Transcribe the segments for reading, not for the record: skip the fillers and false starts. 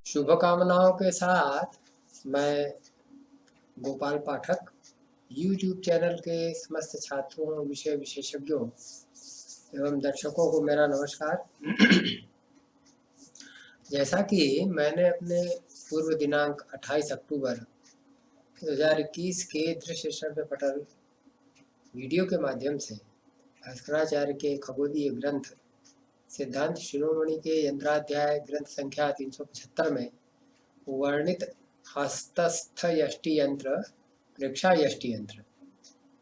शुभकामनाओं के साथ मैं गोपाल पाठक YouTube चैनल के समस्त छात्रों, विषय विशेषज्ञों एवं दर्शकों को मेरा नमस्कार। जैसा कि मैंने अपने पूर्व दिनांक 28 अक्टूबर 2021 के दृश्य श्रव्य पटल वीडियो के माध्यम से भास्कराचार्य के खगोलीय ग्रंथ सिद्धांत शिरोमणि के यंत्राध्याय ग्रंथ संख्या 375 में वर्णित हस्तस्थ यष्टि यंत्र, प्रेक्षा यष्टि यंत्र,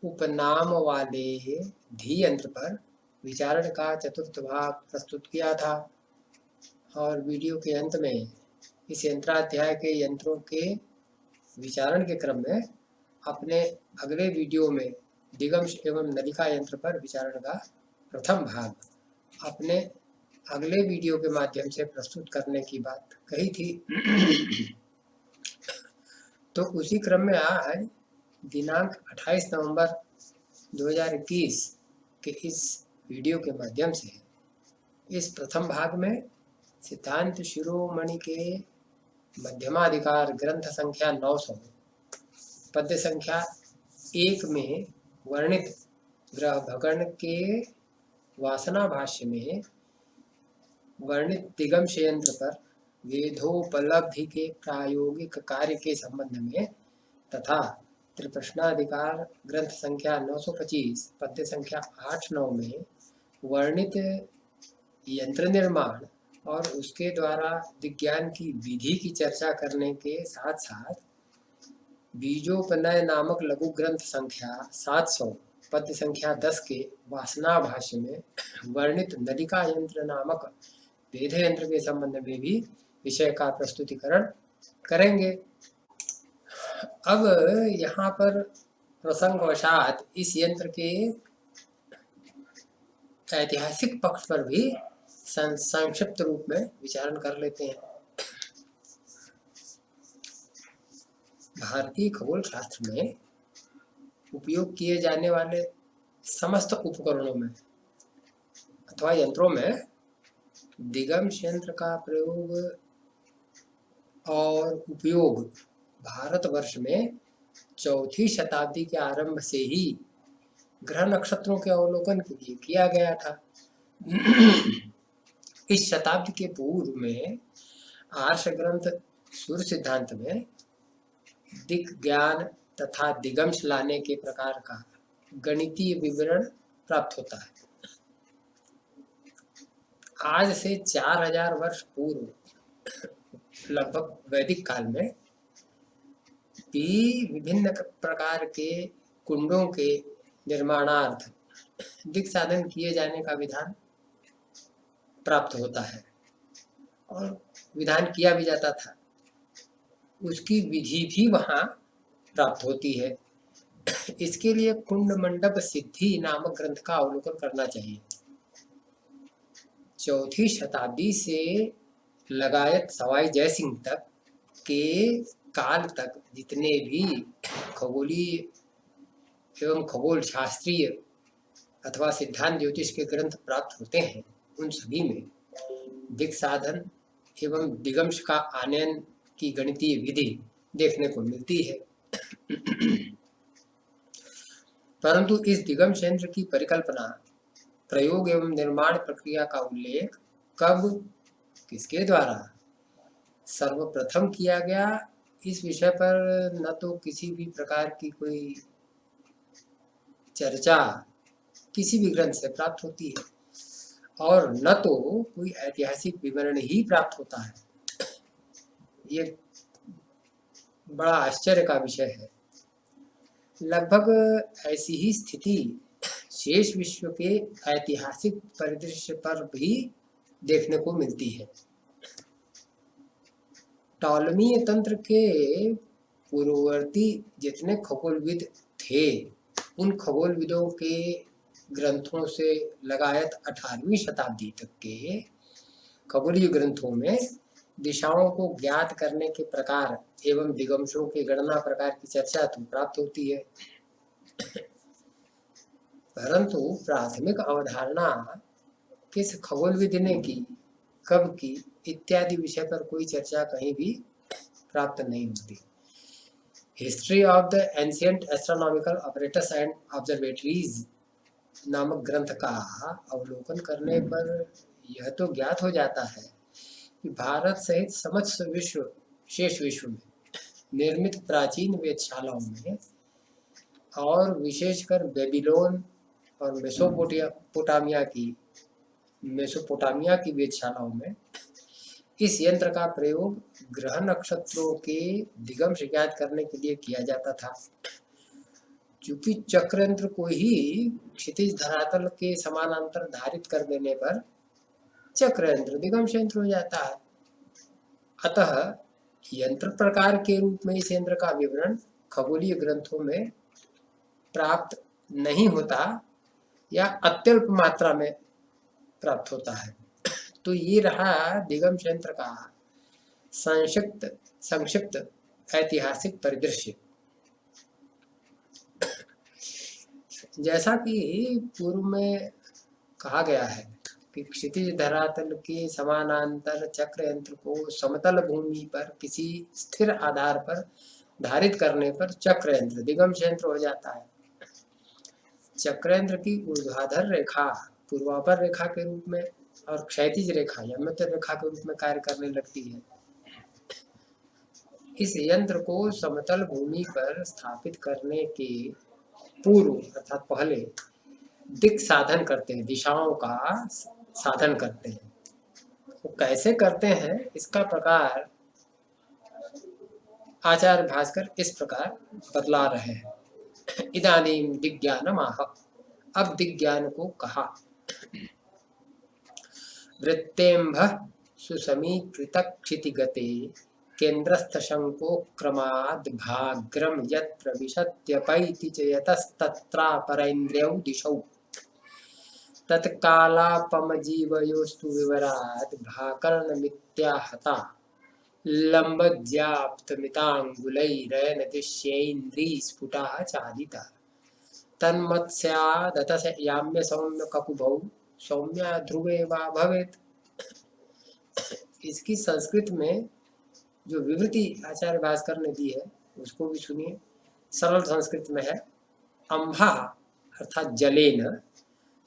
उपनाम वाले धी यंत्र पर विचारण का चतुर्थ भाग प्रस्तुत किया था और वीडियो के अंत में इस यंत्राध्याय के यंत्रों के विचारण के क्रम में अपने अगले वीडियो में दिगंश एवं नलिका यंत्र पर विचारण का प्रथम भाग अपने अगले वीडियो के माध्यम से प्रस्तुत करने की बात कही थी। तो उसी क्रम में आज दिनांक 28 नवंबर 2021 के इस वीडियो के माध्यम से इस प्रथम भाग में सिद्धांत शिरोमणि के मध्यमाधिकार ग्रंथ संख्या 900 पद्य संख्या 1 में वर्णित ग्रह भगण के वासना भाष्य में वर्णित दिगंश यंत्र पर वेदोपलब्धि के प्रायोगिक कार्य के संबंध में तथा त्रिप्रश्नाधिकार ग्रंथ संख्या 925 पद्य संख्या 8-9 में वर्णित यंत्र निर्माण और उसके द्वारा विज्ञान की विधि की चर्चा करने के साथ साथ बीजोपनय नामक लघु ग्रंथ संख्या 700 पद्य संख्या 10 के वासना भाष्य में वर्णित नलिका यंत्र नामक वेद यंत्र के संबंध में भी विषय का प्रस्तुतिकरण करेंगे। अब यहाँ पर प्रसंगवशात इस यंत्र के ऐतिहासिक पक्ष पर भी संक्षिप्त रूप में विचारण कर लेते हैं। भारतीय खगोल शास्त्र में उपयोग किए जाने वाले समस्त उपकरणों में अथवा यंत्रों में दिगंश यंत्र का प्रयोग और उपयोग भारतवर्ष में चौथी शताब्दी के आरंभ से ही ग्रह नक्षत्रों के अवलोकन के लिए किया गया था। इस शताब्दी के पूर्व में आर्ष ग्रंथ सूर्य सिद्धांत में दिग्ज्ञान तथा दिगंश लाने के प्रकार का गणितीय विवरण प्राप्त होता है। आज से 4000 वर्ष पूर्व लगभग वैदिक काल में भी विभिन्न प्रकार के कुंडों के निर्माणार्थ दिक् साधन किए जाने का विधान प्राप्त होता है और विधान किया भी जाता था। उसकी विधि भी वहाँ प्राप्त होती है। इसके लिए कुंड मंडप सिद्धि नामक ग्रंथ का अवलोकन करना चाहिए। चौथी शताब्दी से लगायत सवाई जयसिंह तक के काल तक जितने भी खगोलीय एवं खगोल शास्त्रीय अथवा सिद्धांत ज्योतिष के ग्रंथ प्राप्त होते हैं, उन सभी में दिक् साधन एवं दिगंश का आनयन की गणितीय विधि देखने को मिलती है। परंतु इस दिगंश यंत्र की परिकल्पना, प्रयोग एवं निर्माण प्रक्रिया का उल्लेख कब, किसके द्वारा सर्वप्रथम किया गया, इस विषय पर न तो किसी भी प्रकार की कोई चर्चा किसी भी ग्रंथ से प्राप्त होती है और न तो कोई ऐतिहासिक विवरण ही प्राप्त होता है। ये बड़ा आश्चर्य का विषय है। लगभग ऐसी ही स्थिति शेष विश्व के ऐतिहासिक परिदृश्य पर भी देखने को मिलती है। टॉलमीय तंत्र के पूर्ववर्ती जितने खगोलविद थे, उन खगोलविदों के ग्रंथों से लगायत 18वीं शताब्दी तक के खगोलीय ग्रंथों में दिशाओं को ज्ञात करने के प्रकार एवं दिगंशों के गणना प्रकार की चर्चा तो प्राप्त होती है, परंतु प्राथमिक अवधारणा किस खगोलविद ने की, कब की, इत्यादि विषय पर कोई चर्चा कहीं भी प्राप्त नहीं होती। History of the ancient astronomical operators and observatories नामक ग्रंथ का अवलोकन करने पर यह तो ज्ञात हो जाता है कि भारत सहित समस्त विश्व शेष विश्व में निर्मित प्राचीन वेधशालाओं में और विशेषकर बेबीलोन और मेसोपोटामिया की वेधशालाओं में इस यंत्र का प्रयोग ग्रह नक्षत्रों के दिगंश ज्ञात करने के लिए किया जाता था। चूंकि चक्र यंत्र को ही क्षितिज धरातल के समानांतर धारित कर देने पर चक्र यंत्र दिगंश यंत्र हो जाता है। अतः यंत्र प्रकार के रूप में इस यंत्र का विवरण खगोलीय ग्रंथों में प्राप्त नहीं होता या अत्यल्प मात्रा में प्राप्त होता है। तो ये रहा दिगंश यंत्र का संक्षिप्त ऐतिहासिक परिदृश्य। जैसा कि पूर्व में कहा गया है कि क्षितिज धरातल के समानांतर चक्र यंत्र को समतल भूमि पर किसी स्थिर आधार पर धारित करने पर चक्र यंत्र दिगंश यंत्र हो जाता है। चक्र यंत्र की ऊर्ध्वाधर रेखा पूर्वापर रेखा के रूप में और क्षैतिज रेखा यमोत्तर रेखा के रूप में कार्य करने लगती है। इस यंत्र को समतल भूमि पर स्थापित करने के पूर्व अर्थात पहले दिक् साधन करते हैं, दिशाओं का साधन करते हैं। वो कैसे करते हैं इसका प्रकार आचार्य भास्कर इस प्रकार बतला रहे हैं। इदानीं दिग्ज्ञानमाह, अब दिग्ज्ञान को कहा। वृत्तेम्भः सुसमीकृतक्षितिगते केन्द्रस्थशङ्कोक्रमाद्भाग्रं यत् प्रविशत्यपैति च यतस्तत्रापरैन्द्र्यौ दिशौ तत्कालापमजीवयोस्तु विवराद् भाकर्णमित्याहता लम्बज्याप्तमिताङ्गुलैरयनदृश्यैन्द्रियस्फुटा चालिता तन्मत्स्यादतस याम्य सौम्य ककुभौ सौम्या ध्रुवे वा भवेत्। इसकी संस्कृत में जो विवृति आचार्य भास्कर ने दी है उसको भी सुनिए। सरल संस्कृत में है। अम्भा अर्थात जलेन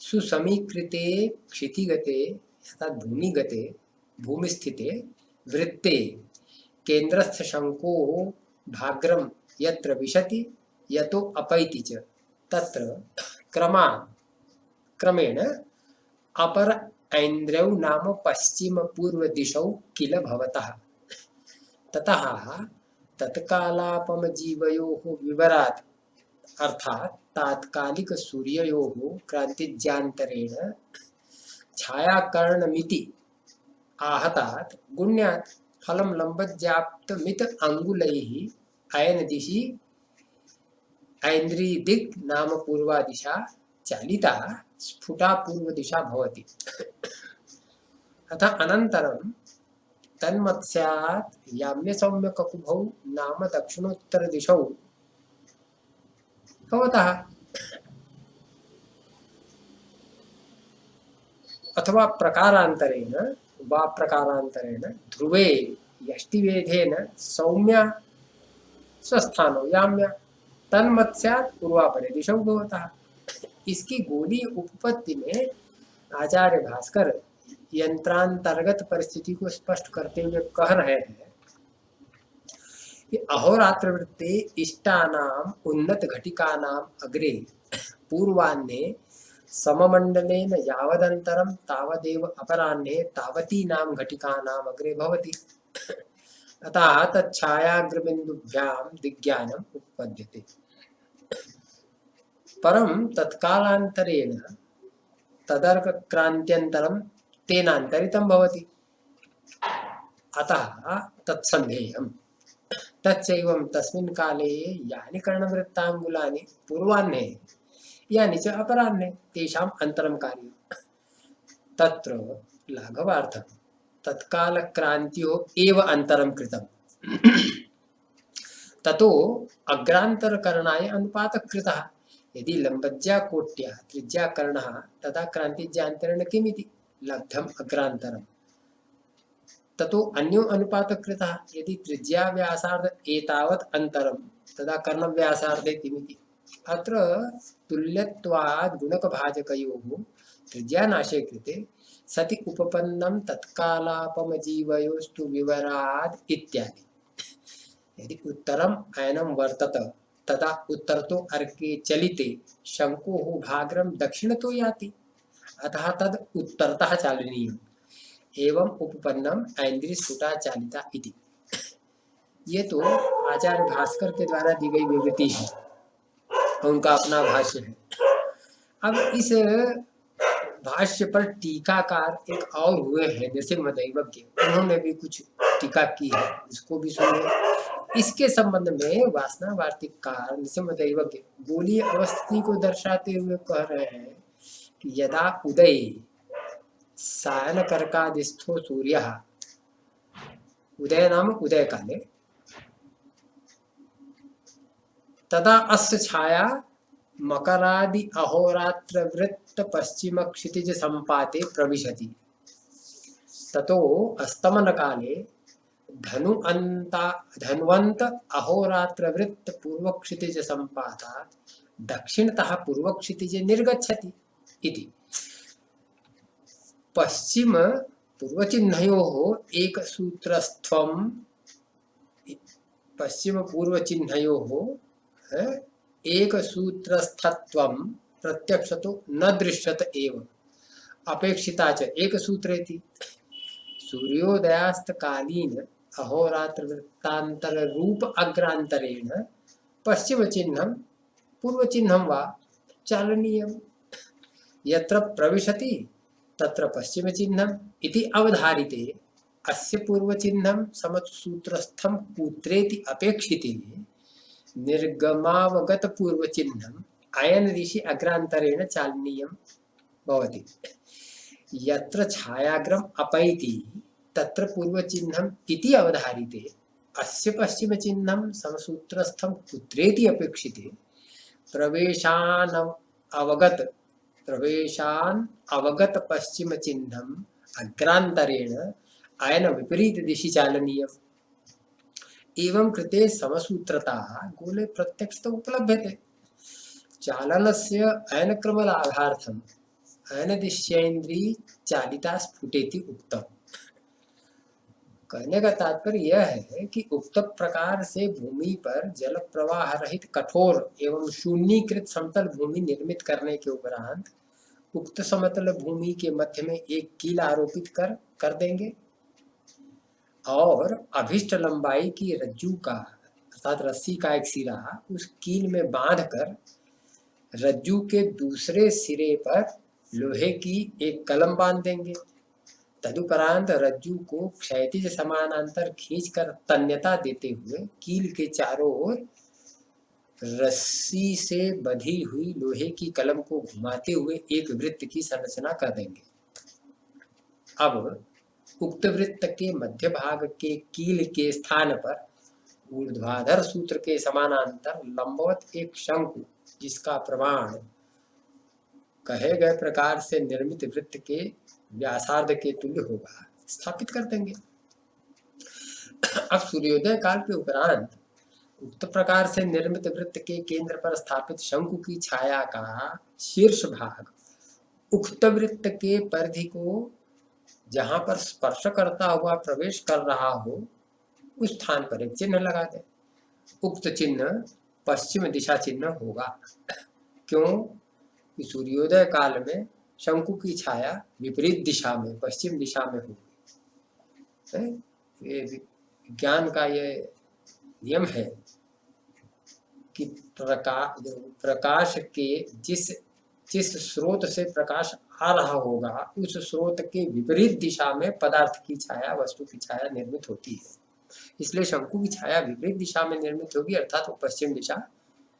सुसमीकृते क्षितिगते अर्थात भूमिगते भूमिस्थिते वृत्ते केन्द्रस्थ शंको भाग्रम यत्र विशति यतो अपैति च तत्र क्रमेण अपर ऐन्द्रौ नाम पश्चिम पूर्व दिशौ किल भवतः ततः तत्कालापमजीवयोः विवरात् अर्थात तात्कालिक सूर्ययोः क्रांतिज्यान्तरेण छायाकर्णमिति आहतात् गुण्यात् फलं लम्बज्याप्तमित अंगुलैः अयन दिशि ऐन्द्रियदिक् नाम पूर्वादिशा चालिता स्फुटा पूर्वदिशा भवति। अतः अनन्तरं तन्मत्स्यात् याम्य सौम्य ककुभौ नाम दक्षिणोत्तर दिशौ भवतः अथवा प्रकारान्तरेण ध्रुवे यष्टिवेधेन सौम्य स्वस्थानो याम्य तन्मत्स्यात् पूर्वापरे दिशौ भवतः। इसकी गोली उपपत्ति में आचार्य भास्कर यंत्रांतर्गत परिस्थिति को स्पष्ट करते हुए कह रहे हैं कि अहोरात्र वृत्ते इष्टानाम उन्नत घटिकानाम अग्रे पूर्वाह्ने सममंडलेन यावदंतरम तावदेव अपराह्ने तावतीनाम घटिकानाम अग्रे भवति। अतः तच्छायाग्रबिन्दुभ्यां दिग्ज्ञानम् उपपद्यते। परं तत्कालान्तरेण तदर्कक्रान्त्यन्तरं तेनान्तरितं भवति। अतः तत्सन्धेयम्। तच्चैवं तस्मिन् काले यानि कर्णवृत्ताङ्गुलानि पूर्वाह्ने यानि च अपराह्ने तेषाम् अन्तरं कार्यं तत्र लाघवार्थं तत्कालक्रान्त्यो एव अन्तरं कृतं ततो अग्रान्तरकरणाय अनुपातः कृतः। यदि लम्बज्या कोट्या त्रिज्या कर्णः तदा क्रांतिज्यान्तरेण किमिति लब्धम् अग्रान्तरम्। ततो अन्यो अनुपातकृतः यदि त्रिज्या व्यासार्ध एतावत् अंतरम तदा कर्ण व्यासार्धे किमिति। अत्र तुल्यत्वाद् गुणकभाजकयोः त्रिज्यानाशे कृते सति उपपन्नं तत्कालापमजीवयोस्तु विवराद् इत्यादि। यदि उत्तरम अयनं वर्तत तदा उत्तरतो अर्के चलिते शंकोः भाग्रम दक्षिणतो याति, अतः तद उत्तरतः चालनीयम् एवं उपपन्नम ऐन्द्री स्फुटा चालिता इति। ये तो आचार्य भास्कर के द्वारा दी गई विवृत्ति है, उनका अपना भाष्य है। अब इस भाष्य पर टीकाकार एक और हुए हैं नृसिंहदेवज्ञ, उन्होंने भी कुछ टीका की है, उसको भी सुनिए। इसके संबंध में वासना वार्तिककार नृसिंहदेवज्ञ गोलीय अवस्थिति को दर्शाते हुए कह रहे हैं कि यदा उदय सायन कर्कादिस्थो सूर्यः, उदय नाम उदय काले, तदा अस्य छाया मकरादि अहोरात्र वृत्त पश्चिम क्षितिज संपाते प्रविशति, ततो अस्तमन काले धनुवंत अहोरात्र वृत्त पूर्व क्षितिज संपातात् दक्षिणतः पूर्व क्षितिज निर्गच्छति इति। पश्चिम पूर्वचिह्नयोः एक सूत्रस्थम, पश्चिम पूर्वचिह्नयोः एक सूत्रस्थत्वं प्रत्यक्षतो न दृश्यत एव अपेक्षिता च एक सूत्रेति। सूर्योदयास्तकालीन अहोरात्र वृत्तांतर रूप अग्रांतरेण पश्चिम चिह्नं पूर्व चिह्नं वा चालनीयम्। यत्र प्रविशति तत्र पश्चिम चिह्नम् इति अवधारिते अस्य पूर्व चिह्नं समसूत्रस्थं कूत्रेति अपेक्षिते निर्गमावगत पूर्व चिह्नम् अयन ऋषि अग्रांतरेण चालनीयं भवति। यत्र छायाग्रम अपैति तत्र पूर्व चिह्नम् इति अवधारिते अस्य पश्चिम चिह्नं समसूत्रस्थं कुत्रेति अपेक्षिते प्रवेशान अवगत पश्चिम चिह्नम् अग्रांतरेण अयन विपरीत दिशि चालनीयम्। एवं कृते समसूत्रता गोले प्रत्यक्षतः उपलभ्यते। चालनस्य अयनक्रमलाभार्थम् अयनदिश्येन्द्री चालिता स्फुटेति उक्तम्। कहने का तात्पर्य यह है कि उक्त प्रकार से भूमि पर जल प्रवाह रहित कठोर एवं शून्यीकृत समतल भूमि निर्मित करने के उपरांत उक्त समतल भूमि के मध्य में एक कील आरोपित कर देंगे और अभिष्ट लंबाई की रज्जू का अर्थात रस्सी का एक सिरा उस कील में बांधकर रज्जू के दूसरे सिरे पर लोहे की एक कलम बांध देंगे। तदुपरांत रज्जू को क्षैतिज समानांतर खींचकर तन्यता देते हुए कील के चारों ओर रस्सी से बंधी हुई लोहे की कलम को घुमाते हुए एक वृत्त की संरचना कर देंगे। अब उक्त वृत्त के मध्य भाग के कील के स्थान पर ऊर्ध्वाधर सूत्र के समानांतर लंबवत एक शंकु जिसका प्रमाण कहे गए प्रकार से निर्मित वृत्त के व्यासार्ध के तुल्य होगा स्थापित कर देंगे। अब सूर्योदय काल के उपरांत उक्त प्रकार से निर्मित वृत्त के केंद्र पर स्थापित शंकु की छाया का शीर्ष भाग उक्त वृत्त के परिधि को जहां पर स्पर्श करता हुआ प्रवेश कर रहा हो उस स्थान पर एक चिन्ह लगा दें। उक्त चिन्ह पश्चिम दिशा चिन्ह होगा। क्यों? कि सूर्योदय काल में शंकु की छाया विपरीत दिशा में पश्चिम दिशा में होगी। ये विज्ञान का ये नियम है कि प्रकाश के जिस स्रोत से प्रकाश आ रहा होगा उस स्रोत के विपरीत दिशा में पदार्थ की छाया वस्तु की छाया निर्मित होती है। इसलिए शंकु की छाया विपरीत दिशा में निर्मित होगी अर्थात वो पश्चिम दिशा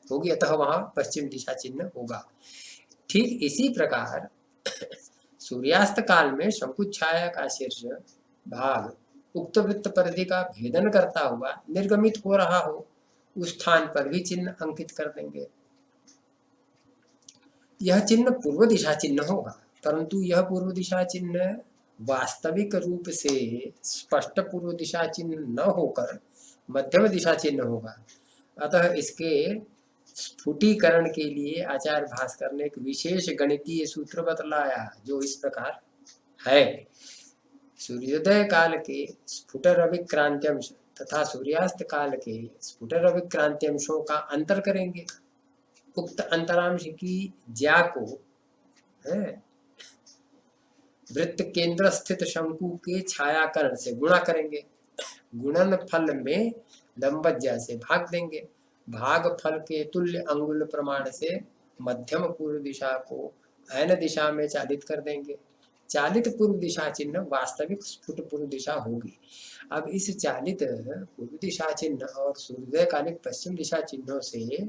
होगी, अतः वहां पश्चिम दिशा चिन्ह होगा। ठीक इसी प्रकार सूर्यास्त काल में शंकु छाया का शीर्ष भाग उक्त वृत्त परिधि का भेदन करता हुआ निर्गमित हो रहा हो उस स्थान पर भी चिन्ह अंकित कर देंगे। यह चिन्ह पूर्व दिशा चिन्ह होगा, परंतु यह पूर्व दिशा चिन्ह वास्तविक रूप से स्पष्ट पूर्व दिशा चिन्ह न होकर मध्यम दिशा चिन्ह होगा। अतः इसके स्फुटीकरण के लिए आचार्य भास्कर ने एक विशेष गणितीय सूत्र बतलाया, जो इस प्रकार है। सूर्योदय काल के स्फुटर अभिक्रांत्यंश तथा सूर्यास्त काल के स्फुटर अभिक्रांत्यंशों का अंतर करेंगे। उक्त अंतरांश की ज्या को वृत्त केंद्र स्थित शंकु के छायाकरण से गुणा करेंगे। गुणन फल में लंबत ज्या से भाग देंगे। भाग फल के तुल्य अंगुल प्रमाण से मध्यम पूर्व दिशा को ऐन दिशा में चालित कर देंगे। चालित पूर्व दिशा चिन्ह वास्तविक स्फुट पूर्व दिशा होगी। अब इस चालित पूर्व दिशा चिन्ह और सूर्योदय कालिक पश्चिम दिशा चिन्हों से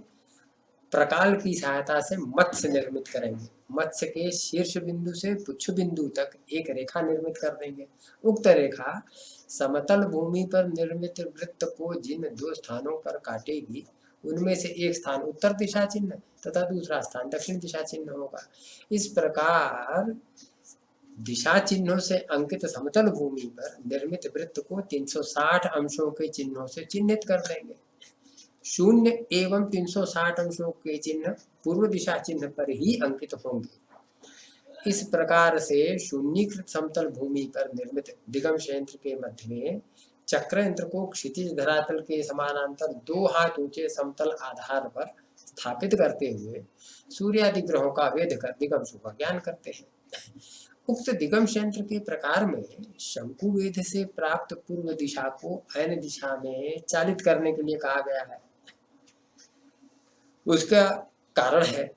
प्रकाल की सहायता से मत्स्य निर्मित करेंगे। मत्स्य के शीर्ष बिंदु से पुच्छ बिंदु तक एक रेखा निर्मित कर देंगे। उक्त रेखा समतल भूमि पर निर्मित वृत्त को जिन दो स्थानों पर काटेगी, उनमें से एक स्थान उत्तर दिशा चिन्ह तथा दूसरा स्थान दक्षिण दिशा चिन्ह होगा। इस प्रकार दिशा चिन्हों से अंकित समतल भूमि पर निर्मित वृत्त को 360 अंशों के चिन्हों से चिन्हित कर देंगे। 0 एवं 360 अंशों के चिन्ह पूर्व दिशा चिन्ह पर ही अंकित होंगे। इस प्रकार से शून्यकृत समतल भूमि पर निर्मित दिगंश यंत्र के मध्य में चक्र यंत्र को क्षितिज धरातल के समानांतर 2 हाथ ऊंचे समतल आधार पर स्थापित करते हुए सूर्यादि ग्रहों का वेद कर दिगंशों का ज्ञान करते हैं। उक्त दिगंश यंत्र के प्रकार में शंकु वेद से प्राप्त पूर्व दिशा को ऐन दिशा में चालित करने के लिए कहा गया है। उसका कारण है,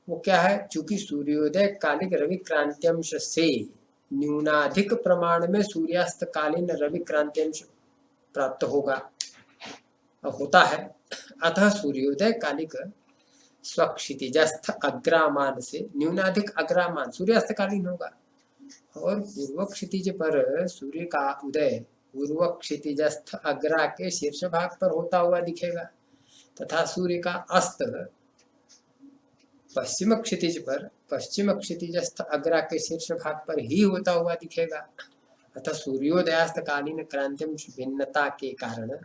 वो क्या है? चूंकि सूर्योदय कालिक रवि क्रांत्यंश से न्यूनाधिक प्रमाण में सूर्यास्त कालीन रवि क्रांत्यंश प्राप्त होता है। अतः सूर्योदय कालिक स्वक्षितिजस्थ अग्रामान से न्यूनाधिक अग्रामान सूर्यास्त कालीन होगा और पूर्व क्षितिज पर सूर्य का उदय पूर्व क्षितिजस्थ अग्रा के शीर्ष भाग पर होता हुआ दिखेगा तथा सूर्य का अस्त पश्चिम क्षितिज पर पश्चिम क्षितिजस्थ अग्रा के शीर्ष भाग पर ही होता हुआ दिखेगा। अतः सूर्योदयास्त कालीन क्रांत्यंश भिन्नता के कारण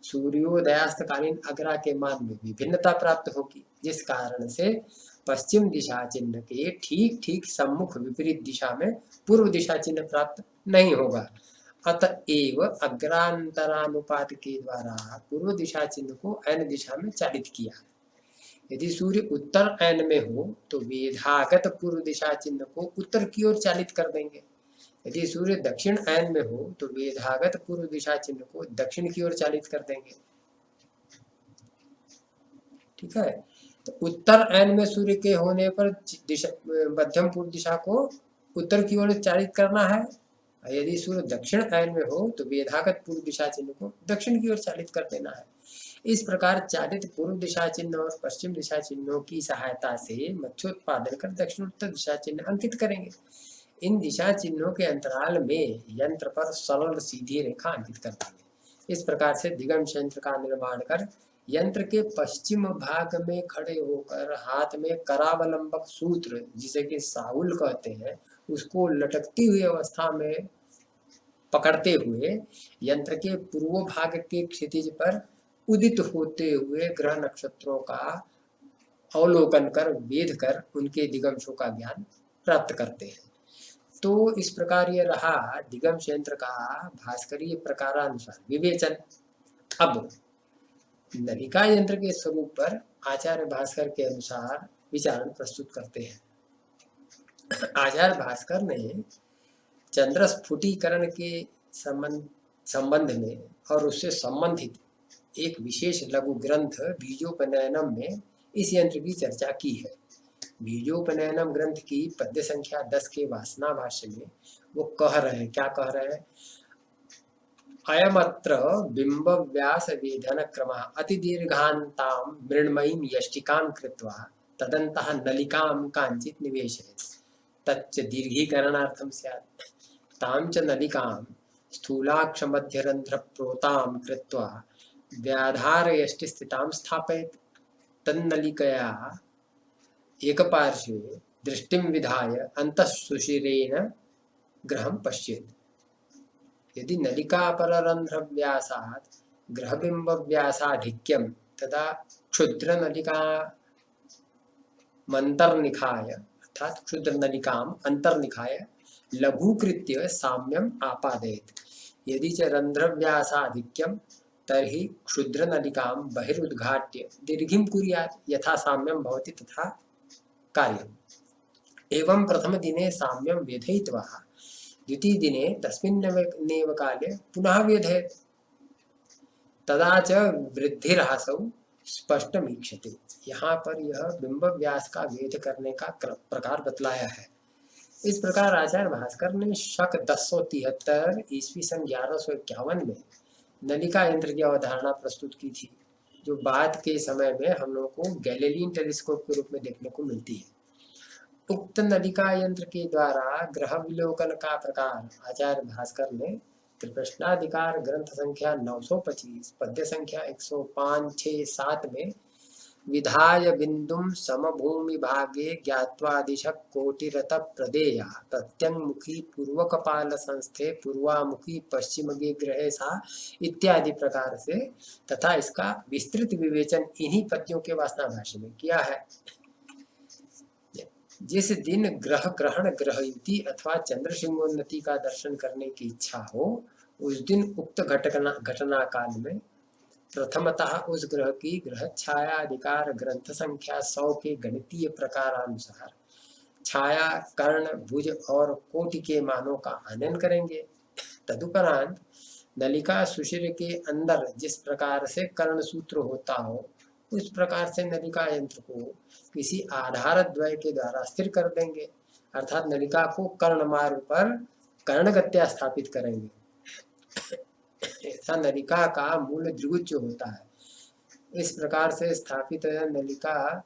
सूर्योदयास्त कालीन अग्रा के मान में भी भिन्नता प्राप्त होगी, जिस कारण से पश्चिम दिशा चिन्ह के ठीक ठीक सम्मुख विपरीत दिशा में पूर्व दिशा चिन्ह प्राप्त नहीं होगा। अतएव अग्रांतरानुपात के द्वारा पूर्व दिशा चिन्ह को ऐन दिशा में चालित किया। यदि सूर्य उत्तर ऐन में हो तो वेधागत पूर्व दिशा चिन्ह को उत्तर की ओर चालित कर देंगे। यदि सूर्य दक्षिण ऐन में हो तो वेधागत पूर्व दिशा चिन्ह को दक्षिण की ओर चालित कर देंगे। ठीक है, तो उत्तर ऐन में सूर्य के होने पर मध्यम पूर्व दिशा को उत्तर की ओर चालित करना है। यदि सूर्य दक्षिण ऐन में हो तो वेधागत पूर्व दिशा चिन्ह को दक्षिण की ओर चालित कर देना है। इस प्रकार चालित पूर्व दिशा चिन्ह और पश्चिम दिशा चिन्हों की सहायता से मत्स्योत्पादन कर दक्षिण उत्तर दिशा चिन्ह अंकित करेंगे। इन दिशा चिन्हों के अंतराल में यंत्र पर सरल सीधी रेखा अंकित कर देंगे। इस प्रकार से दिगंश यंत्र का निर्माण कर यंत्र के पश्चिम भाग में खड़े होकर हाथ में करावलंबक सूत्र, जिसे कि साहुल कहते हैं, उसको लटकती हुई अवस्था में पकड़ते हुए यंत्र के पूर्व भाग के क्षितिज पर उदित होते हुए ग्रह नक्षत्रों का अवलोकन कर वेध कर उनके दिगंशों का ज्ञान प्राप्त करते हैं। तो इस प्रकार यह रहा दिगंश यंत्र का भास्करीय प्रकारानुसार विवेचन। अब नलिका यंत्र के स्वरूप पर आचार्य भास्कर के अनुसार विचारण प्रस्तुत करते हैं। आचार्य भास्कर ने चंद्र स्फुटीकरण के संबंध में और उससे संबंधित एक विशेष लघु ग्रंथ बीजोपनयनम में इस यंत्र की चर्चा की है। बीजोपनयनम ग्रंथ की पद्य संख्या 10 के वासना भाष्य में वो कह रहे हैं, क्या कह रहे हैं? अयमत्र बिंब व्यास वेधन क्रमः अति दीर्घान्तां मृण्मयीं यष्टिकां कृत्वा तदन्तः नलिकां कांचित् निवेशयेत् तच्च दीर्घीकरणार्थं स्यात् तां च नलिकां स्थूलाक्षमध्यरन्ध्रप्रोतां कृत्वा व्याधारयष्टिस्थितां स्थापयेत् तन्नलिकया एकपार्श्वे दृष्टिं विधाय अन्तःसुषिरेण ग्रहं पश्येत्। यदि नलिकापररन्ध्रव्यासात् ग्रहबिम्बव्यासाधिक्यं तदा क्षुद्रनलिकामन्तर्निखाय अर्थात क्षुद्रनलिकाम् अंतर्निखाय लघूकृत्य साम्यम् आपादयेत्। यदि च रन्ध्रव्यासाधिक्यं तर्हि क्षुद्रनलिकां बहिरुद्घाट्य दीर्घिं कुर्यात्, यथा साम्यं भवति तथा कार्यम्। एवं प्रथमदिने साम्यं व्यथयित्वा द्वितीयदिने तस्मिन्नेव काले पुनः व्यथयेत्। तदा च वृद्धिरासौ स्पष्टमीक्षते। यहाँ पर यह बिंब व्यास का वेद करने का प्रकार बतलाया है। इस प्रकार आचार्य भास्कर ने शक 1073 ईस्वी सन 1151 में नलिका यंत्र की अवधारणा प्रस्तुत की थी, जो बाद के समय में हम लोगों को गैलीलियन टेलीस्कोप के रूप में देखने को मिलती है। उक्त नलिका यंत्र के द्वारा ग्रह विलोकन का प्रकार आचार्य भास्कर ने त्रिप्रश्नाधिकार ग्रंथ संख्या 925 पद्य संख्या 105-6-7 में विधाय बिंदुम समभूमि भागे ज्ञात्वा दिशक कोटिरत प्रदेया प्रत्यंगमुखी पूर्वकपाल संस्थे पूर्वामुखी पश्चिमगे ग्रहे सा इत्यादि प्रकार से तथा इसका विस्तृत विवेचन इन्हीं पद्यों के वासना भाष्य में किया है। जिस दिन ग्रह ग्रहण ग्रहयुति अथवा चंद्रसिंहोन्नति का दर्शन करने की इच्छा हो, उस दिन उक्त घटना काल में प्रथमतः उस ग्रह की ग्रह छाया अधिकार ग्रंथ संख्या 100 के गणितीय प्रकारानुसार छाया, कर्ण, भुज और कोटि के मानों का आनयन करेंगे। तदुपरांत नलिका सुशिर के अंदर जिस प्रकार से कर्ण सूत्र होता हो, उस प्रकार से नलिका यंत्र को किसी आधार द्वय के द्वारा स्थिर कर देंगे, अर्थात नलिका को कर्ण मार्ग पर कर्णगत्या स्थापित करेंगे। ऐसा नलिका का मूल द्विगुच्च होता है। इस प्रकार से स्थापित नलिका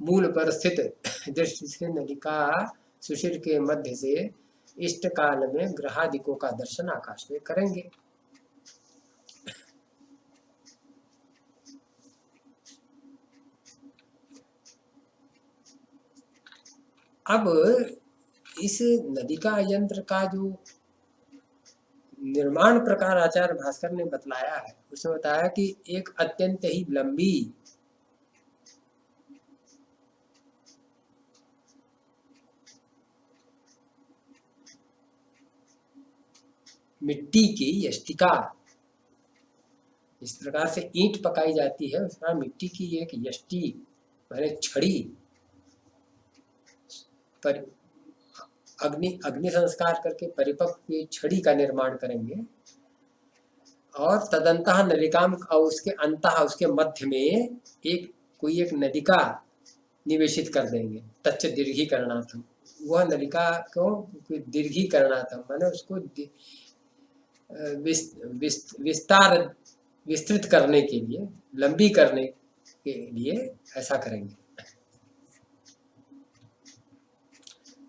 मूल पर स्थित दृष्टि से नलिका सुशिर के मध्य से इष्ट काल में ग्रहादिकों का दर्शन आकाश में करेंगे। अब इस नलिका यंत्र का जो निर्माण प्रकार आचार्य भास्कर ने बतलाया है, उसमें बताया कि एक अत्यंत ही लंबी मिट्टी की यष्टिका, इस प्रकार से ईंट पकाई जाती है, उस प्रकार मिट्टी की एक यष्टि माने छड़ी पर अग्नि संस्कार करके परिपक्व छड़ी का निर्माण करेंगे और तदंतः नलिकाम और उसके अंतः उसके मध्य में कोई एक नलिका निवेशित कर देंगे। तच्च दीर्घीकरणार्थम, वह नलिका को दीर्घीकरणार्थम माने उसको विस्तृत करने के लिए, लंबी करने के लिए ऐसा करेंगे।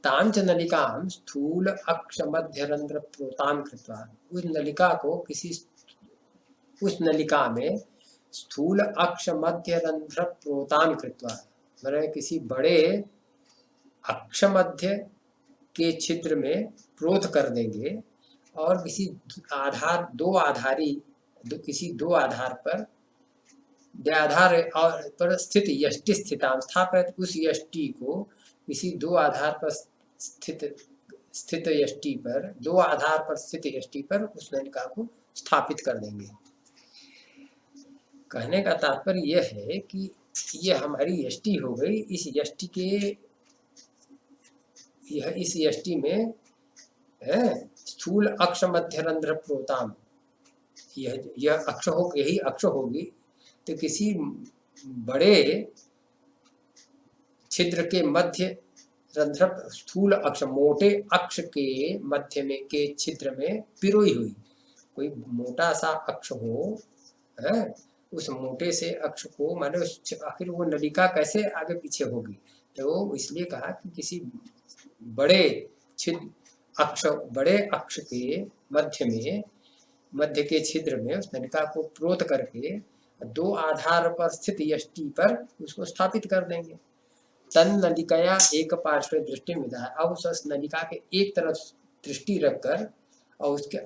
तांच नलिकाम स्थूल अक्ष मध्य रंध्र प्रोताम कृत्वा, उस नलिका को उस नलिका में स्थूल अक्ष मध्य रंध्र प्रोताम कृत्वा मैंने किसी बड़े अक्ष मध्य के छिद्र में प्रोत कर देंगे और किसी दो आधार पर स्थित यष्टि स्थिताम स्थापित, उस यष्टि को किसी दो आधार पर स्थित यष्टि पर, दो आधार पर स्थित यष्टि पर उस नलिका को स्थापित कर देंगे। कहने का तात्पर्य यह है कि यह हमारी यष्टि हो गई। इस यष्टि में स्थूल अक्ष मध्य रंध्र प्रोताम, यह अक्ष हो, यही अक्ष होगी। तो किसी बड़े छिद्र के मध्य रंध्र, स्थूल अक्ष मोटे अक्ष के मध्य में के छिद्र में पिरोई हुई कोई मोटा सा अक्ष हो, है, उस मोटे से अक्ष को माने आखिर वो नलिका कैसे आगे पीछे होगी, तो इसलिए कहा कि किसी बड़े अक्ष के मध्य के छिद्र में उस नलिका को प्रोत करके दो आधार पर स्थित यष्टि पर उसको स्थापित कर देंगे। तन नलिकया एक पार्श्व दृष्टि विधाय, अब उस नलिका के एक तरफ दृष्टि रखकर और उसके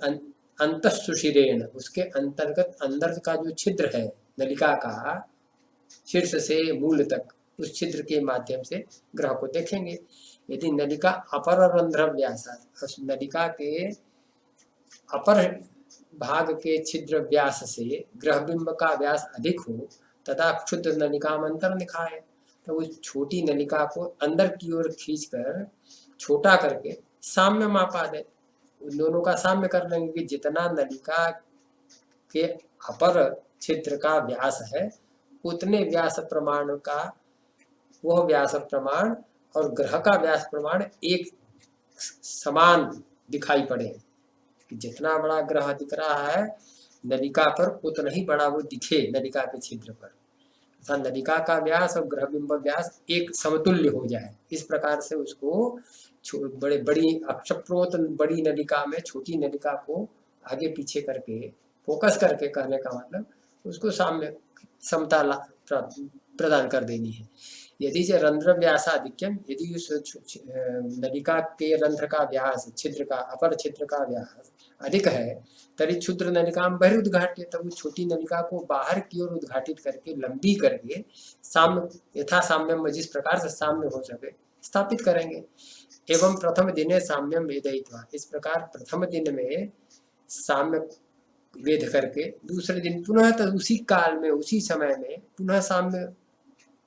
अंतःसुषिरेण, उसके अंतर्गत अंदर का जो छिद्र है नलिका का, शीर्ष से मूल तक, उस छिद्र के माध्यम से ग्रह को देखेंगे। यदि नलिका अपर रंध्र व्यास, उस नलिका के अपर भाग के छिद्र व्यास से ग्रह बिंब का व्यास अधिक हो, तथा क्षुद्र नलिका अंतर निखाए, तो उस छोटी नलिका को अंदर की ओर खींचकर छोटा करके साम्य मापा दे। उन दोनों का साम्य कर लेंगे कि जितना नलिका के अपर छिद्र का व्यास है उतने व्यास प्रमाण का वह व्यास प्रमाण और ग्रह का व्यास प्रमाण एक समान दिखाई पड़े। जितना बड़ा ग्रह दिख रहा है नलिका पर उतना ही बड़ा वो दिखे नलिका के छिद्र पर, तथा नलिका का व्यास और ग्रह बिंब व्यास एक समतुल्य हो जाए। इस प्रकार से उसको बड़ी अक्षप्रोत बड़ी नलिका में छोटी नलिका को आगे पीछे करके फोकस करके, कहने का मतलब उसको साम्य समता प्रदान कर देनी है। यदि से रंध्र व्यासाधिक्यम, यदि उस नलिका के रंध्र का व्यास, छिद्र का अपर छिद्र का व्यास अधिक है, तरी क्षुद्र नलिका में बहिर्उद्घाट्य, तब उस छोटी नलिका को बाहर की ओर उद्घाटित करके लंबी करके साम्य यथा साम्यम, जिस प्रकार से साम्य हो सके स्थापित करेंगे। एवं प्रथम दिने साम्यम वेदयित्वा, इस प्रकार प्रथम दिन में साम्य वेद करके दूसरे दिन पुनः तो उसी काल में उसी समय में पुनः साम्य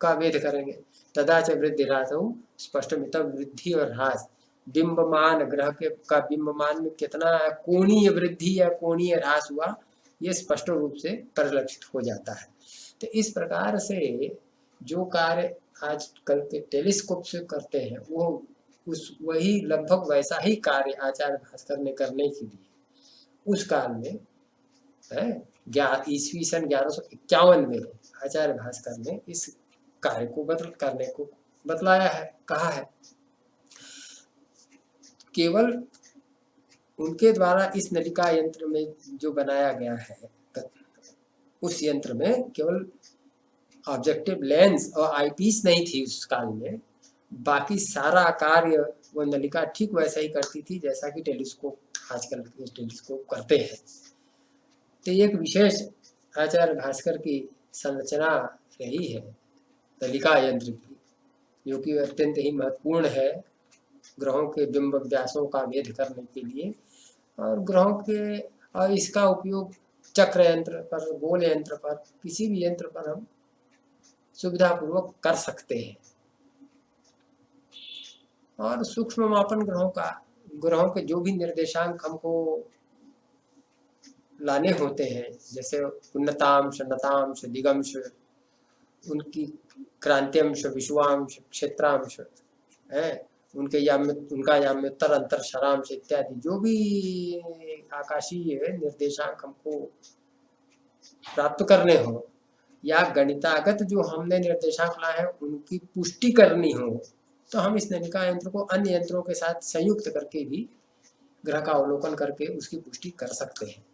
का वेद करेंगे। तदा च वृद्धि ह्रास, स्पष्ट में तब वृद्धि और ह्रास, बिंबमान ग्रह के का बिंबमान में कितना कोणीय वृद्धि या कोणीय ह्रास हुआ ये स्पष्ट रूप से परिलक्षित हो जाता है। तो इस प्रकार से जो कार्य आजकल के टेलीस्कोप से करते हैं वो वही लगभग वैसा ही कार्य आचार्य भास्कर ने करने के लिए उस काल में है ईस्वी सन 1151 में आचार्य भास्कर ने इस कार्य को करने को बतलाया है, कहा है। केवल उनके द्वारा इस नलिका यंत्र में जो बनाया गया है उस यंत्र में केवल ऑब्जेक्टिव लेंस और आईपीस नहीं थी उस काल में, बाकी सारा कार्य वो नलिका ठीक वैसा ही करती थी जैसा कि टेलीस्कोप आजकल के टेलीस्कोप करते हैं। तो एक विशेष आचार्य भास्कर की संरचना रही है नलिका यंत्र की, जो कि अत्यंत ही महत्वपूर्ण है ग्रहों के बिंब व्यासों का वेद करने के लिए, और ग्रहों के और इसका उपयोग चक्र यंत्र पर, गोल यंत्र पर, किसी भी यंत्र पर हम सुविधापूर्वक कर सकते हैं। और सूक्ष्म मापन ग्रहों के जो भी निर्देशांक हमको लाने होते हैं, जैसे उन्नतांश, नतांश, दिगंश, उनकी क्रांतियांश, विषुवांश, क्षेत्रांश है, उनका याम्योत्तर अंतर शरांश इत्यादि जो भी आकाशीय निर्देशांक हमको प्राप्त करने हो या गणितागत जो हमने निर्देशांक लाए हैं उनकी पुष्टि करनी हो, तो हम इस नलिका यंत्र को अन्य यंत्रों के साथ संयुक्त करके भी ग्रह का अवलोकन करके उसकी पुष्टि कर सकते हैं।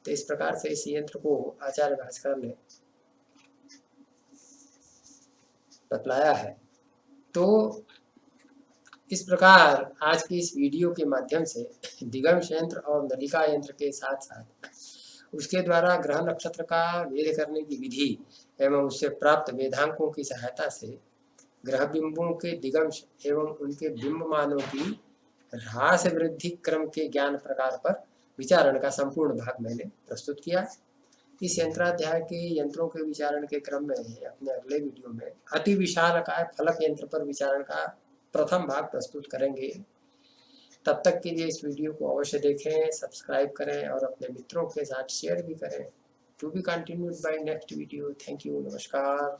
तो इस प्रकार से इस यंत्र को आचार्य भास्कर ने बतलाया है। तो इस प्रकार आज की इस वीडियो के माध्यम से दिगंश यंत्र और नलिका यंत्र के साथ साथ उसके द्वारा ग्रह नक्षत्र का वेद करने की विधि एवं उससे प्राप्त वेदांकों की सहायता से ग्रह बिंबों के दिगंश एवं उनके बिंबमानों की ह्रास वृद्धि क्रम के ज्ञान प्रकार पर विचारण का संपूर्ण भाग मैंने प्रस्तुत किया। इस यंत्राध्याय के यंत्रों के विचारण के क्रम में अपने अगले वीडियो में अति विशालकाय फलक यंत्र पर विचारण का प्रथम भाग प्रस्तुत करेंगे। तब तक के लिए इस वीडियो को अवश्य देखें, सब्सक्राइब करें और अपने मित्रों के साथ शेयर भी करें। To be continued by next video. Thank you, नमस्कार।